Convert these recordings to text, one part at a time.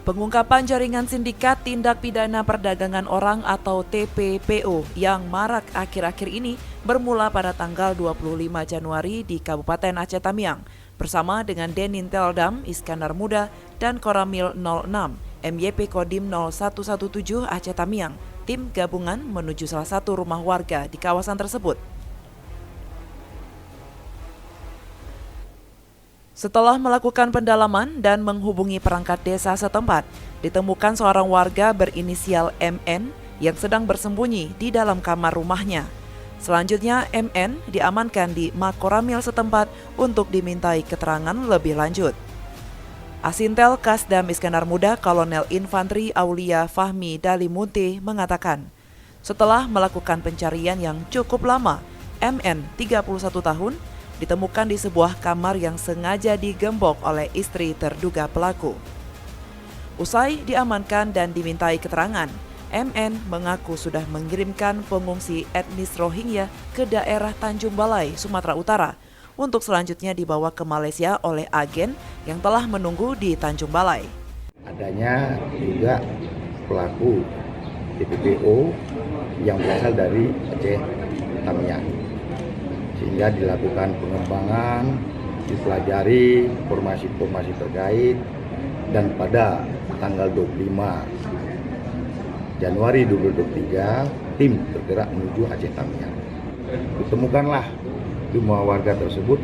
Pengungkapan jaringan sindikat tindak pidana perdagangan orang atau TPPO yang marak akhir-akhir ini bermula pada tanggal 25 Januari di Kabupaten Aceh Tamiang bersama dengan Denin Teldam, Iskandar Muda, dan Koramil 06, MYP Kodim 0117 Aceh Tamiang. Tim gabungan menuju salah satu rumah warga di kawasan tersebut. Setelah melakukan pendalaman dan menghubungi perangkat desa setempat, ditemukan seorang warga berinisial MN yang sedang bersembunyi di dalam kamar rumahnya. Selanjutnya, MN diamankan di Makoramil setempat untuk dimintai keterangan lebih lanjut. Asintel Kasdam Iskandar Muda Kolonel Infantri Aulia Fahmi Dalimunte mengatakan, setelah melakukan pencarian yang cukup lama, MN 31 tahun ditemukan di sebuah kamar yang sengaja digembok oleh istri terduga pelaku. Usai diamankan dan dimintai keterangan, MN mengaku sudah mengirimkan pengungsi etnis Rohingya ke daerah Tanjung Balai, Sumatera Utara, untuk selanjutnya dibawa ke Malaysia oleh agen yang telah menunggu di Tanjung Balai. Adanya juga pelaku TPPO yang berasal dari Aceh Tamiang, sehingga dilakukan pengembangan, dipelajari informasi-informasi terkait, dan pada tanggal 25 Januari 2023 tim bergerak menuju Aceh Tamiang. Ditemukanlah rumah warga tersebut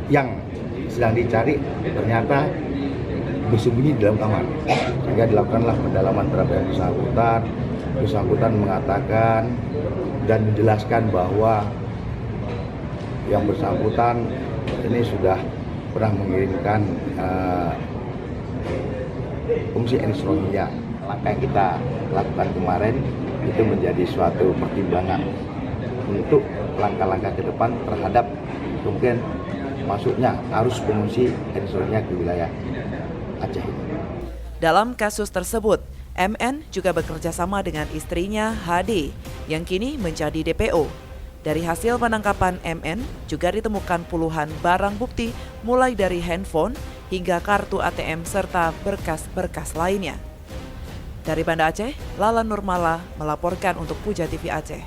yang sedang dicari ternyata bersembunyi di dalam kamar, sehingga dilakukanlah pendalaman terhadap yang bersangkutan mengatakan dan menjelaskan bahwa yang bersangkutan ini sudah pernah mengirimkan fungsi etnis Rohingya. Langkah yang kita lakukan kemarin itu menjadi suatu pertimbangan untuk langkah-langkah ke depan terhadap kemungkinan masuknya arus pengungsi etnis Rohingya ke wilayah Aceh. Dalam kasus tersebut, MN juga bekerja sama dengan istrinya HD yang kini menjadi DPO. Dari hasil penangkapan MN juga ditemukan puluhan barang bukti mulai dari handphone hingga kartu ATM serta berkas-berkas lainnya. Dari Banda Aceh, Lala Nurmala melaporkan untuk Puja TV Aceh.